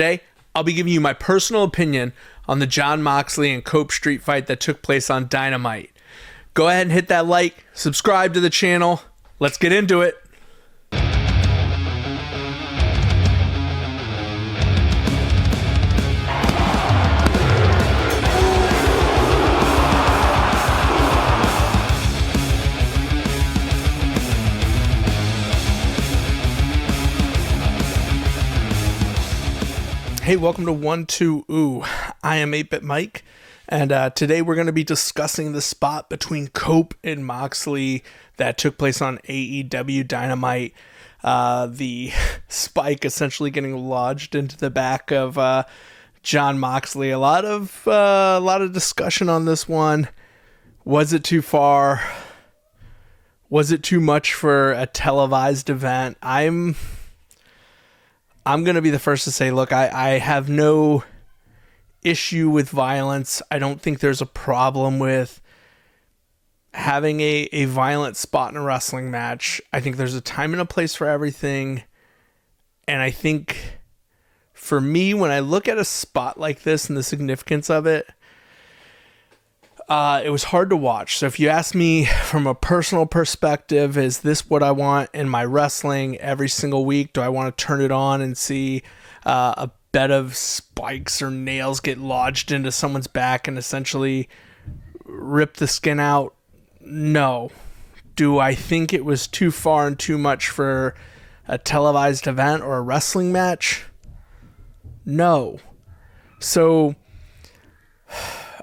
Today, I'll be giving you my personal opinion on the Jon Moxley and Cope street fight that took place on Dynamite. Go ahead and hit that like, subscribe to the channel. Let's get into it. Hey, welcome to 1-2-OOOOOHHH. I am 8-Bit Mike, and today we're going to be discussing the spot between Cope and Moxley that took place on AEW Dynamite. The spike essentially getting lodged into the back of Jon Moxley. A lot of discussion on this one. Was it too far? Was it too much for a televised event? I'm going to be the first to say, look, I have no issue with violence. I don't think there's a problem with having a violent spot in a wrestling match. I think there's a time and a place for everything. And I think for me, when I look at a spot like this and the significance of it, it was hard to watch. So if you ask me from a personal perspective, is this what I want in my wrestling every single week? Do I want to turn it on and see a bed of spikes or nails get lodged into someone's back and essentially rip the skin out? No. Do I think it was too far and too much for a televised event or a wrestling match? No. So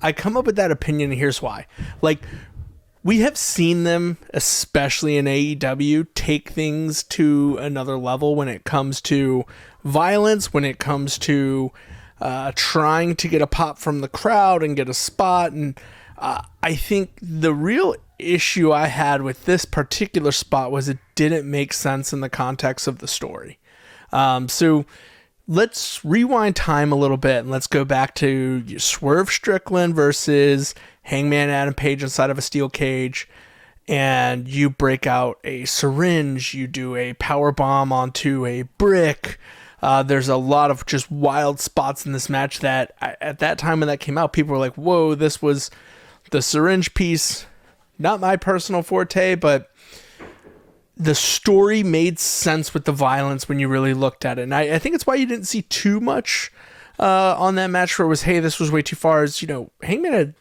I come up with that opinion, and here's why. Like, we have seen them, especially in AEW, take things to another level when it comes to violence, when it comes to trying to get a pop from the crowd and get a spot. And I think the real issue I had with this particular spot was it didn't make sense in the context of the story. So let's rewind time a little bit and let's go back to Swerve Strickland versus Hangman Adam Page inside of a steel cage, and you break out a syringe, you do a power bomb onto a brick. There's a lot of just wild spots in this match that at that time when that came out, people were like, whoa, this was the syringe piece. Not my personal forte, but the story made sense with the violence when you really looked at it. And I think it's why you didn't see too much on that match where it was, hey, this was way too far. As Hangman had,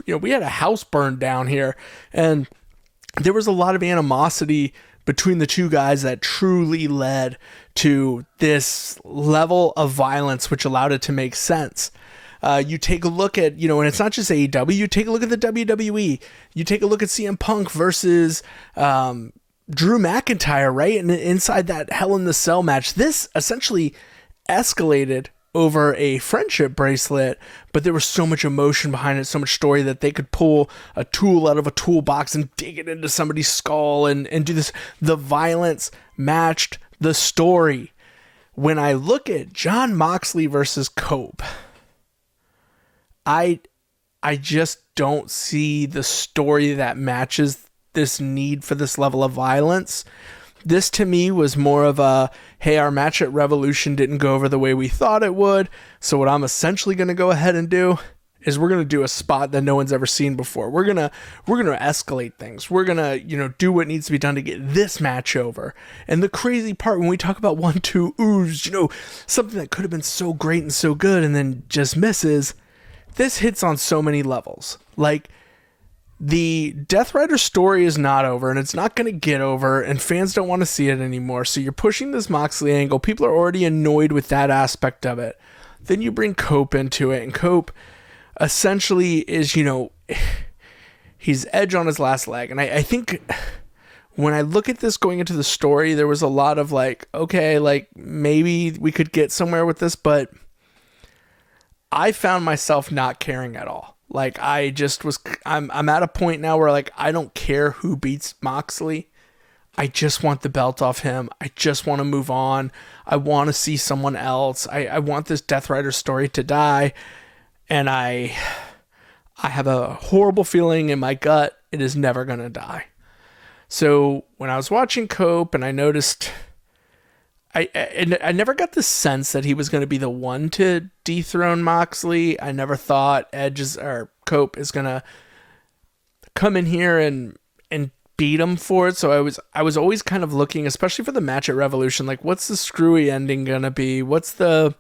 we had a house burned down here, and there was a lot of animosity between the two guys that truly led to this level of violence, which allowed it to make sense. You take a look at, and it's not just AEW, you take a look at the WWE, you take a look at CM Punk versus Drew McIntyre, right? And inside that Hell in the Cell match, this essentially escalated over a friendship bracelet, but there was so much emotion behind it, so much story that they could pull a tool out of a toolbox and dig it into somebody's skull and do this. The violence matched the story. When I look at Jon Moxley versus Cope, I just don't see the story that matches this need for this level of violence. This to me was more of a, hey, our match at Revolution didn't go over the way we thought it would, so what I'm essentially going to go ahead and do is we're going to do a spot that no one's ever seen before. We're going to escalate things. We're going to, do what needs to be done to get this match over. And the crazy part when we talk about 1-2-OOOOOHHH, something that could have been so great and so good and then just misses, this hits on so many levels. Like, the Death Rider story is not over, and it's not going to get over, and fans don't want to see it anymore. So you're pushing this Moxley angle. People are already annoyed with that aspect of it. Then you bring Cope into it, and Cope essentially is, he's Edge on his last leg. And I think when I look at this going into the story, there was a lot of like, okay, like maybe we could get somewhere with this, but I found myself not caring at all. Like, I'm at a point now where, like, I don't care who beats Moxley. I just want the belt off him. I just want to move on. I want to see someone else. I want this Death Rider story to die. And I have a horrible feeling in my gut it is never going to die. So when I was watching Cope and I noticed I never got the sense that he was going to be the one to dethrone Moxley. I never thought Cope is going to come in here and beat him for it. So I was always kind of looking, especially for the match at Revolution, like what's the screwy ending going to be? What's the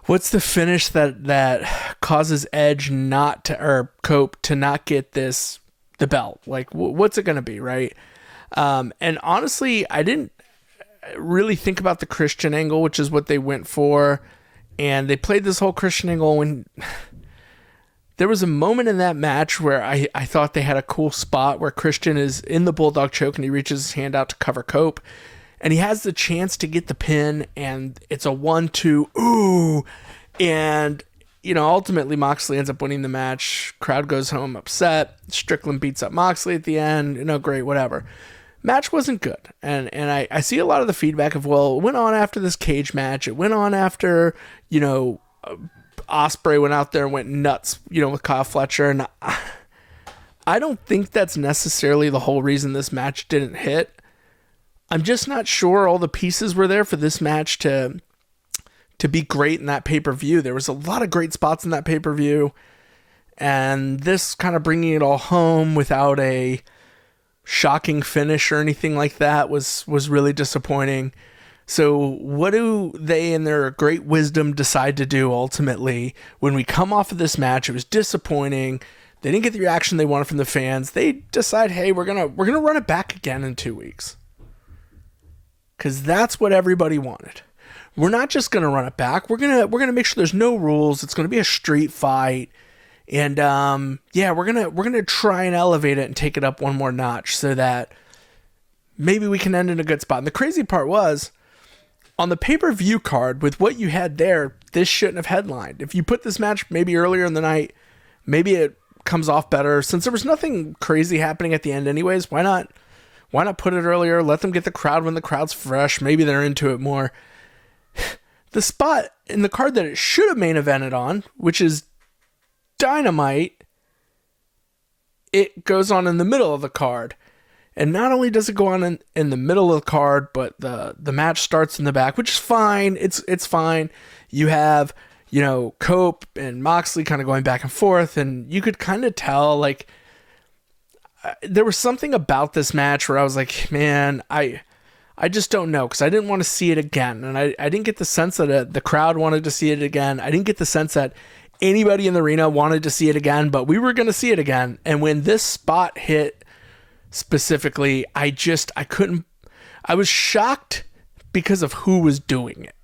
finish that causes Edge or Cope to not get the belt? Like what's it going to be, right? And honestly, I didn't really think about the Christian angle, which is what they went for. And they played this whole Christian angle when there was a moment in that match where I thought they had a cool spot where Christian is in the Bulldog choke and he reaches his hand out to cover Cope. And he has the chance to get the pin, and it's a 1-2, ooh. And, ultimately Moxley ends up winning the match. Crowd goes home upset. Strickland beats up Moxley at the end. Great, whatever. Match wasn't good. And I see a lot of the feedback of, well, it went on after this cage match. It went on after, Ospreay went out there and went nuts, with Kyle Fletcher. And I don't think that's necessarily the whole reason this match didn't hit. I'm just not sure all the pieces were there for this match to be great in that pay-per-view. There was a lot of great spots in that pay-per-view. And this kind of bringing it all home without a shocking finish or anything like that was really disappointing. So what do they in their great wisdom decide to do ultimately when we come off of this match? It was disappointing. They didn't get the reaction they wanted from the fans. They decide, hey, we're gonna run it back again in 2 weeks. Because that's what everybody wanted. We're not just gonna run it back. We're gonna make sure there's no rules. It's gonna be a street fight. And we're gonna try and elevate it and take it up one more notch so that maybe we can end in a good spot. And the crazy part was, on the pay-per-view card, with what you had there, this shouldn't have headlined. If you put this match maybe earlier in the night, maybe it comes off better. Since there was nothing crazy happening at the end anyways, why not put it earlier? Let them get the crowd when the crowd's fresh. Maybe they're into it more. The spot in the card that it should have main evented on, which is Dynamite, it goes on in the middle of the card. And not only does it go on in the middle of the card, but the match starts in the back, which is fine. It's fine. You have, Cope and Moxley kind of going back and forth, and you could kind of tell, like, there was something about this match where I was like, man, I just don't know, because I didn't want to see it again. And I didn't get the sense that the crowd wanted to see it again. I didn't get the sense that anybody in the arena wanted to see it again, but we were going to see it again. And when this spot hit specifically, I was shocked because of who was doing it.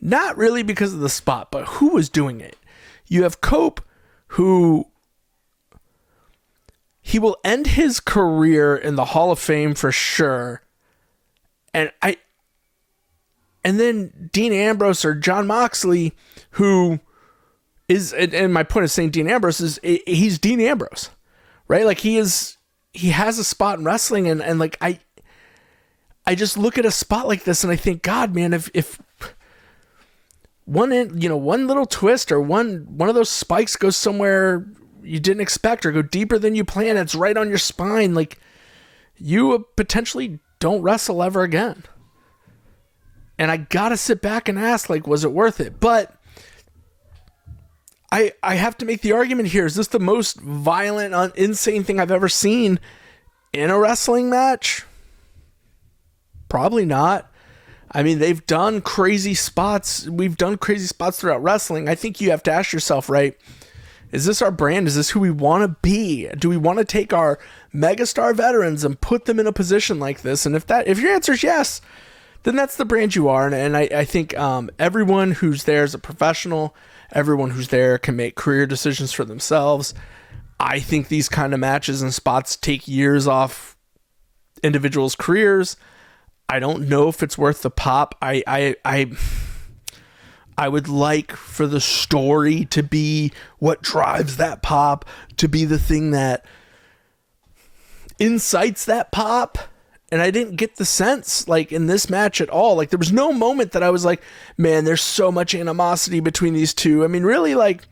Not really because of the spot, but who was doing it. You have Cope, who he will end his career in the Hall of Fame for sure. And then Dean Ambrose or Jon Moxley, who is, and my point of saying Dean Ambrose is, he's Dean Ambrose, right? Like he has a spot in wrestling, and like I just look at a spot like this and I think, God, man, if one little twist or one of those spikes goes somewhere you didn't expect or go deeper than you planned, it's right on your spine, like you potentially don't wrestle ever again. And I gotta sit back and ask, like, was it worth it? But I have to make the argument here. Is this the most violent, insane thing I've ever seen in a wrestling match? Probably not. I mean, they've done crazy spots. We've done crazy spots throughout wrestling. I think you have to ask yourself, right? Is this our brand? Is this who we want to be? Do we want to take our megastar veterans and put them in a position like this? And if your answer is yes, then that's the brand you are. And I think everyone who's there is a professional. Everyone who's there can make career decisions for themselves. I think these kind of matches and spots take years off individuals' careers. I don't know if it's worth the pop. I would like for the story to be what drives that pop, to be the thing that incites that pop. And I didn't get the sense, like, in this match at all. Like, there was no moment that I was like, man, there's so much animosity between these two. I mean, really, like,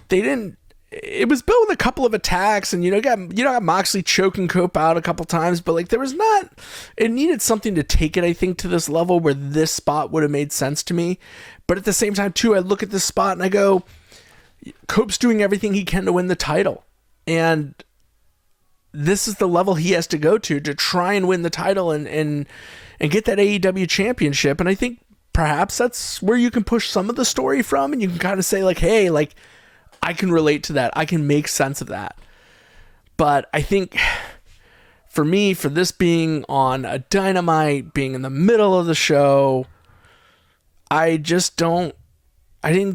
they didn't... it was built with a couple of attacks, and got Moxley choking Cope out a couple times, but like it needed something to take it, I think, to this level where this spot would have made sense to me. But at the same time too, I look at this spot and I go, Cope's doing everything he can to win the title, and this is the level he has to go to try and win the title and get that AEW championship. And I think perhaps that's where you can push some of the story from, and you can kind of say like, hey, like, I can relate to that. I can make sense of that. But I think for me, for this being on a Dynamite, being in the middle of the show, I didn't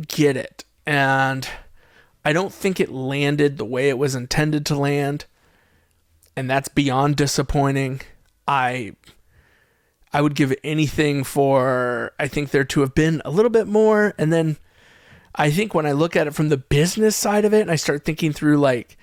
get it. And I don't think it landed the way it was intended to land. And that's beyond disappointing. I would give anything for, I think there to have been a little bit more. And then I think when I look at it from the business side of it, and I start thinking through, like,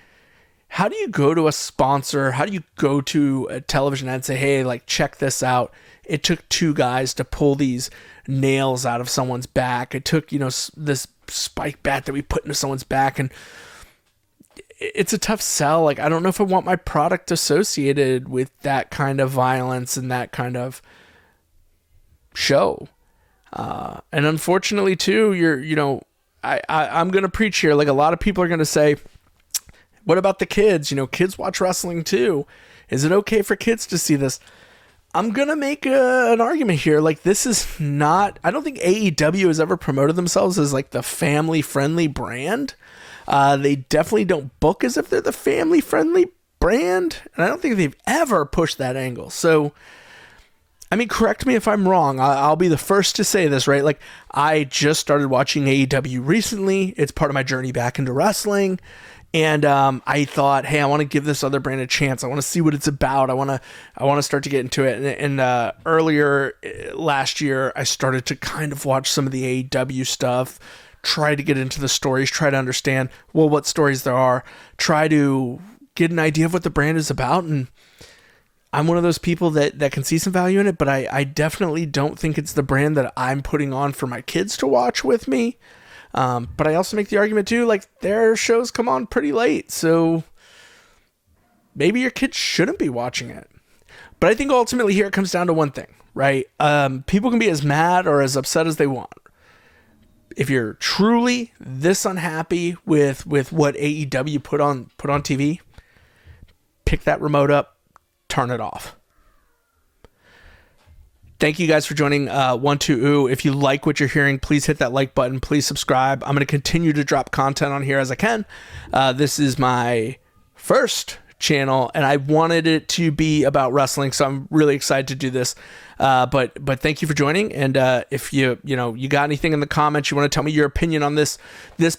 how do you go to a sponsor? How do you go to a television ad and say, hey, like, check this out? It took 2 guys to pull these nails out of someone's back. It took, this spike bat that we put into someone's back. And it's a tough sell. Like, I don't know if I want my product associated with that kind of violence and that kind of show. And unfortunately too, I'm going to preach here. Like, a lot of people are going to say, what about the kids? Kids watch wrestling too. Is it okay for kids to see this? I'm going to make an argument here. Like, this is not, I don't think AEW has ever promoted themselves as like the family friendly brand. They definitely don't book as if they're the family friendly brand. And I don't think they've ever pushed that angle. So, I mean, correct me if I'm wrong. I'll be the first to say this, right? Like, I just started watching AEW recently. It's part of my journey back into wrestling. And I thought, hey, I want to give this other brand a chance. I want to see what it's about. I want to start to get into it. And earlier last year, I started to kind of watch some of the AEW stuff, try to get into the stories, try to understand, well, what stories there are, try to get an idea of what the brand is about. And I'm one of those people that can see some value in it, but I definitely don't think it's the brand that I'm putting on for my kids to watch with me. But I also make the argument too, like, their shows come on pretty late, so maybe your kids shouldn't be watching it. But I think ultimately here it comes down to one thing, right? People can be as mad or as upset as they want. If you're truly this unhappy with what AEW put on TV, pick that remote up, turn it off. Thank you guys for joining OOOOOHHH. If you like what you're hearing, please hit that like button. Please subscribe. I'm going to continue to drop content on here as I can. This is my first channel, and I wanted it to be about wrestling, so I'm really excited to do this. But thank you for joining. And if you got anything in the comments, you want to tell me your opinion on this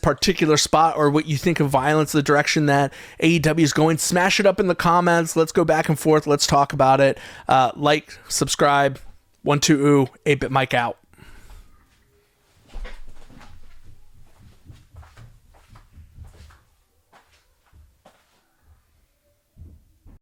particular spot, or what you think of violence, the direction that AEW is going, smash it up in the comments. Let's go back and forth. Let's talk about it. Like, subscribe. 1-2-8-Bit Mike out.